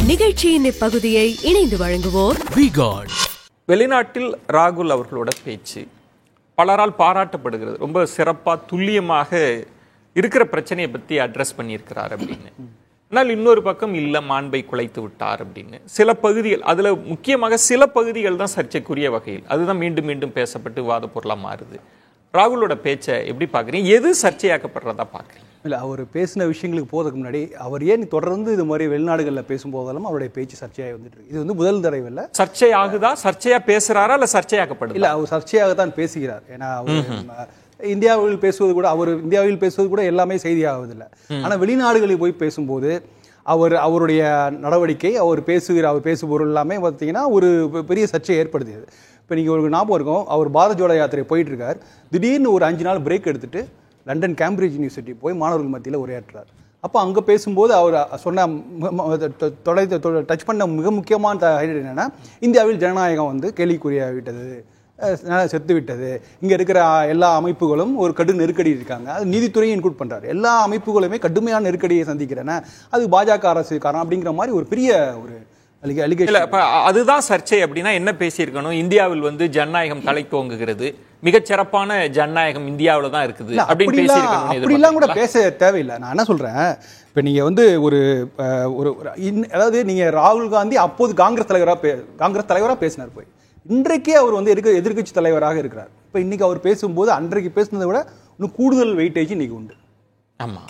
நிகழ்ச்சியின் இப்பகுதியை இணைந்து வழங்குவோர் V-Guard. வெளிநாட்டில் ராகுல் அவர்களோட பேச்சு பலரால் பாராட்டப்படுகிறது. ரொம்ப சிறப்பாக துல்லியமாக இருக்கிற பிரச்சனையை பற்றி அட்ரஸ் பண்ணியிருக்கிறார் அப்படின்னு. ஆனால் இன்னொரு பக்கம் இல்லை, மாண்பை குலைத்து விட்டார் அப்படின்னு சில பகுதிகள், அதில் முக்கியமாக சில பகுதிகள் தான் சர்ச்சைக்குரிய வகையில் அதுதான் மீண்டும் மீண்டும் பேசப்பட்டு விவாத பொருளாக மாறுது. ராகுலோட பேச்சை எப்படி பார்க்குறீங்க? எது சர்ச்சையாக்கப்படுறதா பார்க்குறீங்க? இல்லை, அவர் பேசின விஷயங்களுக்கு போகிறதுக்கு முன்னாடி அவர் ஏன் தொடர்ந்து இது மாதிரி வெளிநாடுகளில் பேசும்போதெல்லாம் அவருடைய பேச்சு சர்ச்சையாக வந்துட்டு இருக்கு. இது வந்து முதல் தடவை இல்லை. சர்ச்சையாகுதா? சர்ச்சையாக பேசுகிறாரா இல்லை சர்ச்சையாக்கப்படுது? இல்லை, அவர் சர்ச்சையாகத்தான் பேசுகிறார். ஏன்னா இந்தியாவில் பேசுவது கூட, அவர் இந்தியாவில் பேசுவது கூட எல்லாமே செய்தியாகுதில்லை. ஆனால் வெளிநாடுகளில் போய் பேசும்போது அவருடைய நடவடிக்கை, அவர் பேசுபொருள் எல்லாமே பார்த்தீங்கன்னா ஒரு பெரிய சர்ச்சை ஏற்படுத்தியது. இப்போ நீங்கள் ஒரு ஞாபகம் இருக்கும், அவர் பாரத் ஜோடோ யாத்திரை போயிட்டு இருக்கார். திடீர்னு ஒரு 5 நாள் பிரேக் எடுத்துட்டு லண்டன் கேம்பிரிட்ஜ் யூனிவர்சிட்டி போய் மாணவர்கள் மத்தியில் உரையாற்றுறார். அப்போ அங்கே பேசும்போது அவர் சொன்ன டச் பண்ண மிக முக்கியமான ஹைலைட் என்னென்னா, இந்தியாவில் ஜனநாயகம் வந்து கேள்விக்குறியாக விட்டது, செத்து விட்டது. இங்கே இருக்கிற எல்லா அமைப்புகளும் ஒரு கடும் நெருக்கடி இருக்காங்க. அது நீதித்துறையை இன்க்ளூட் பண்ணுறாரு. எல்லா அமைப்புகளுமே கடுமையான நெருக்கடியை சந்திக்கிறேன்னா அது பாஜக அரசு காரணம் அப்படிங்கிற மாதிரி ஒரு பெரிய ஒரு அதுதான் சர்ச்சை. அப்படின்னா என்ன பேசியிருக்கணும்? இந்தியாவில் வந்து ஜனநாயகம் தலை தோங்குகிறது, மிகச்சிறப்பான ஜனநாயகம் இந்தியாவில் தான் இருக்குது அப்படின்னு பேசியிருக்கணும். அப்படிலாம் கூட பேச தேவையில்லை. நான் என்ன சொல்றேன், இப்போ நீங்க வந்து அதாவது நீங்க ராகுல் காந்தி அப்போது காங்கிரஸ் தலைவராக பேசினார். போய் இன்றைக்கே அவர் வந்து எதிர்கட்சி தலைவராக இருக்கிறார். இப்போ இன்னைக்கு அவர் பேசும்போது அன்றைக்கு பேசுனதை விட இன்னும் கூடுதல் வெயிட்டேஜ் இன்னைக்கு உண்டு. ஆமா,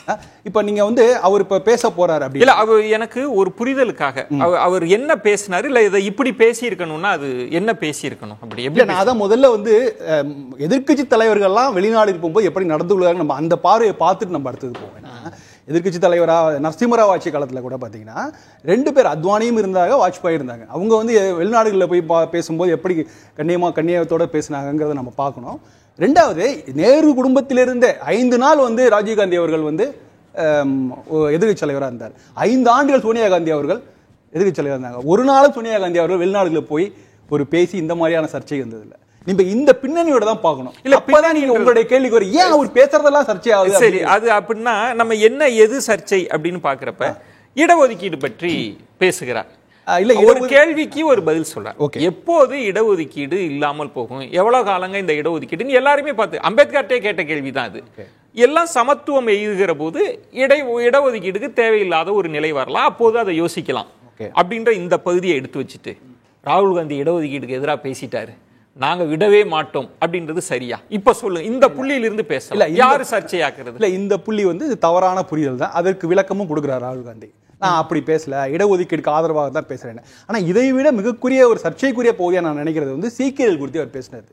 இப்ப நீங்க வந்து அவர் இப்ப பேச போறாரு அப்படி இல்ல, அவர் எனக்கு ஒரு புரிதலுக்காக அவர் என்ன பேசினாரு, இல்ல இதை இப்படி பேசி இருக்கணும்னா அது என்ன பேசி இருக்கணும் அப்படி எப்படி? நான் அதான் முதல்ல வந்து எதிர்கட்சி தலைவர்கள்லாம் வெளிநாடுக்கு போகும்போது எப்படி நடந்து கொள்வாங்க நம்ம அந்த பார்வையை பார்த்துட்டு நம்ம அடுத்தது போவோம். எதிர்கட்சி தலைவராக நரசிம்மராவ் ஆட்சி காலத்தில் கூட பார்த்தீங்கன்னா 2 பேர், அத்வானியும் இருந்தாங்க, வாஜ்பாயும் இருந்தாங்க. அவங்க வந்து வெளிநாடுகளில் போய் பேசும்போது எப்படி கண்ணியத்தோட பேசினாங்கிறத நம்ம பார்க்கணும். 2வது, நேரு குடும்பத்திலிருந்தே 5 நாள் வந்து ராஜீவ்காந்தி அவர்கள் வந்து எதிர்கட்சி தலைவராக இருந்தார். 5 ஆண்டுகள் சோனியா காந்தி அவர்கள் எதிர்கட்சி தலைவராக இருந்தாங்க. ஒரு நாளும் சோனியா காந்தி அவர்கள் வெளிநாடுகளில் போய் ஒரு பேசி இந்த மாதிரியான சர்ச்சை வந்ததில்லை. நீங்க இந்த பின்னணியோட தான் பார்க்கணும். இல்ல, அப்பதான் நீங்க உங்களுடைய கேள்விக்கு வரும், ஏன் அவர் பேசுறதெல்லாம் சர்ச்சை ஆகுது? சரி, அது அப்படின்னா நம்ம என்ன எது சர்ச்சை அப்படின்னு பாக்குறப்ப இடஒதுக்கீடு பற்றி பேசுகிறார். இல்ல, ஒரு கேள்விக்கு ஒரு பதில் சொல்றார். எப்போது இடஒதுக்கீடு இல்லாமல் போகும், எவ்வளவு காலங்க இந்த இடஒதுக்கீடு எல்லாருமே பார்த்து அம்பேத்கர்ட்டே கேட்ட கேள்விதான் அது. எல்லாம் சமத்துவம் எழுதுகிற போது இடஒதுக்கீடுக்கு தேவையில்லாத ஒரு நிலை வரலாம், அப்போது அதை யோசிக்கலாம் அப்படின்ற இந்த பகுதியை எடுத்து வச்சுட்டு ராகுல் காந்தி இடஒதுக்கீடுக்கு எதிராக பேசிட்டாரு, நாங்க விடவே மாட்டோம் அப்படின்றது சரியா? இப்ப சொல்லுங்க, இந்த புள்ளியிலிருந்து பேசல, யாரு சர்ச்சையாக்குறது? இல்ல, இந்த புள்ளி வந்து தவறான புரிதல் தான். அதற்கு விளக்கமும் கொடுக்கிறார் ராகுல் காந்தி. நான் அப்படி பேசல, இடஒதுக்கீடுக்கு ஆதரவாக தான் பேசுறேன். ஆனா இதை விட மிகக்குரிய ஒரு சர்ச்சைக்குரிய பகுதியா நான் நினைக்கிறது வந்து சீக்கியர்கள் குறித்து அவர் பேசினது.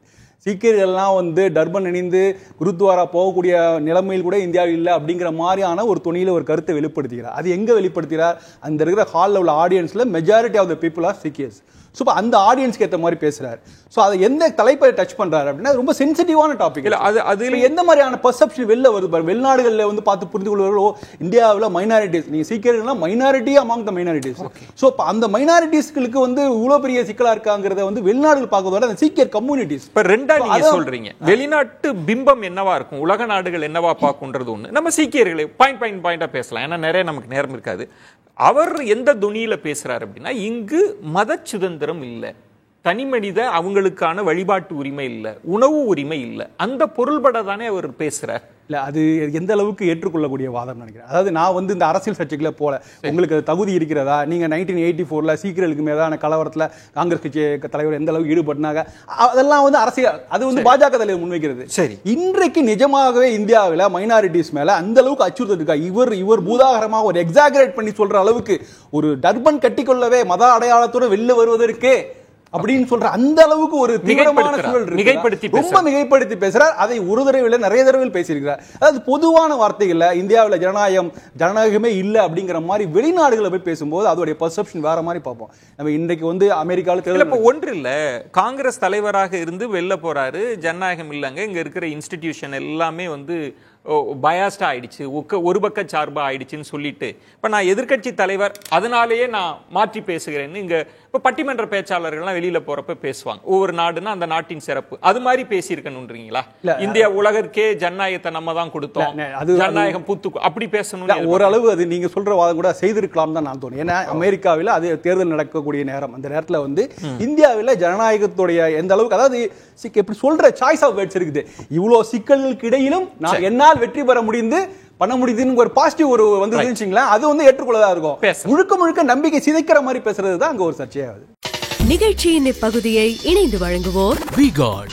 சீக்கியர்கள்லாம் வந்து டர்பன் இணைந்து குருத்வாரா போகக்கூடிய நிலைமையில் கூட இந்தியாவில் இல்லை அப்படிங்கிற மாதிரியான ஒரு துணியில ஒரு கருத்தை வெளிப்படுத்துகிறார். அது எங்க வெளிப்படுத்துகிறார்? அந்த இருக்கிற ஹாலில் உள்ள ஆடியன்ஸ்ல majority of the people are சீக்கியர்ஸ். ஸோ அந்த ஆடியன்ஸ்க்கு ஏற்ற மாதிரி பேசுறாரு. ஸோ அதை எந்த தலைப்பை டச் பண்றாரு அப்படின்னா ரொம்ப சென்சிட்டிவான டாபிக். அது எந்த மாதிரியான பெர்செப்ஷன் வெளில வருது? வெளிநாடுகளில் வந்து பார்த்து புரிந்து கொள்வார்களோ, இந்தியாவில் மைனாரிட்டிஸ், நீங்க சீக்கியர்கள்லாம் minority among the minorities. So அந்த மைனாரிட்டிஸ்களுக்கு வந்து இவ்வளோ பெரிய சிக்கலா இருக்காங்கிறத வந்து வெளிநாடுகள் பார்க்கறதோட அந்த சீக்கியர் கம்யூனிட்டிஸ். இப்போ ரெண்டா நீங்க சொல்றீங்க, வெளிநாட்டு பிம்பம் என்னவா இருக்கும், உலக நாடுகள் என்னவா பார்க்கும்ன்றது ஒன்று. நம்ம சீக்கியர்களை பாயிண்டா பேசலாம், ஏன்னா நிறைய நமக்கு நேரம் இருக்காது. அவர் எந்த துணியில பேசுறாரு அப்படின்னா, இங்கு மத சுதந்திரம் இல்லை, தனி மனித அவங்களுக்கான வழிபாட்டு உரிமை இல்லை, உணவு உரிமை இல்லை, அந்த பொருள்பட தானே அவர் பேசுறார். இல்ல, அது எந்த அளவுக்கு ஏற்றுக்கொள்ளக்கூடிய வாதம் நினைக்கிறேன். அதாவது நான் வந்து இந்த அரசியல் சர்ச்சைக்குள்ள போல, உங்களுக்கு தகுதி இருக்கிறதா, நீங்க 1984 சீக்கிரர்களுக்கு மேலான கலவரத்துல காங்கிரஸ் கட்சி தலைவர் எந்த அளவுக்கு ஈடுபட்டாங்க, அதெல்லாம் வந்து அரசியல், அது வந்து பாஜக தலைவர் முன்வைக்கிறது. சரி, இன்றைக்கு நிஜமாகவே இந்தியாவில் மைனாரிட்டிஸ் மேல அந்த அளவுக்கு அச்சுறுத்தல் இருக்கா? இவர் பூதாகரமாக ஒரு எக்ஸாகரேட் பண்ணி சொல்ற அளவுக்கு ஒரு டர்பன் கட்டிக்கொள்ளவே மத அடையாளத்தோட வெளில வருவதற்கு அப்படின்னு சொல்ற அந்த அளவுக்கு ஒரு தீவிரமான சூழல் இருக்கு. ரொம்ப மிகைப்படுத்தி பேசுறார். அதை ஒரு தடவை நிறைய தடவைகள் பேசியிருக்கிறார். அதாவது பொதுவான வார்த்தைகள்ல இந்தியாவில் ஜனநாயகமே இல்லை அப்படிங்கிற மாதிரி வெளிநாடுகளை போய் பேசும்போது அதோடைய பெர்செப்ஷன் வேற மாதிரி பார்ப்போம். நம்ம இன்றைக்கு வந்து அமெரிக்காவில் ஒன்று இல்ல, காங்கிரஸ் தலைவராக இருந்து வெளில போறாரு, ஜனநாயகம் இல்லைங்க, இங்க இருக்கிற இன்ஸ்டிடியூஷன் எல்லாமே வந்து பயாஸ்டா ஆயிடுச்சு, ஒரு பக்க சார்பா ஆயிடுச்சுன்னு சொல்லிட்டு இப்ப நான் எதிர்கட்சி தலைவர் அதனாலேயே நான் மாற்றி பேசுகிறேன்னு இங்க இப்ப பட்டிமன்ற பேச்சாளர்கள்லாம் வெளியில போறப்ப பேசுவாங்க, ஒவ்வொரு நாடுன்னா அந்த நாட்டின் சிறப்பு, அது மாதிரி பேசியிருக்கணும்ன்றீங்களா? இந்தியா உலகிற்கே ஜனநாயகத்தை நம்ம தான் கொடுத்தோம், ஜனநாயகம் பூத்து அப்படி பேசணும். ஓரளவு அது நீங்க சொல்ற வாதம் கூட செய்திருக்கலாம் தான் நான் தோணும். ஏன்னா அமெரிக்காவில் அது தேர்தல் நடக்கக்கூடிய நேரம், அந்த நேரத்தில் வந்து இந்தியாவில் ஜனநாயகத்துடைய எந்த அளவுக்கு, அதாவது எப்படி சொல்ற சாய்ஸ் ஆஃப் வேர்ட்ஸ் இருக்குது. இவ்வளவு சிக்கல்களுக்கு இடையிலும் நான் என்னால் வெற்றி பெற முடிந்து பண்ண முடியுதுன்னு ஒரு பாசிட்டிவ் ஒரு வந்து இருந்துச்சுங்களா, அது வந்து ஏற்றுக்கொள்ளதா இருக்கும். முழுக்க முழுக்க நம்பிக்கை சிதைக்கிற மாதிரி பேசுறது தான் அங்க ஒரு சர்ச்சையாகுது. நிகழ்ச்சியின் இப்பகுதியை இணைந்து வழங்குவோர் V-Guard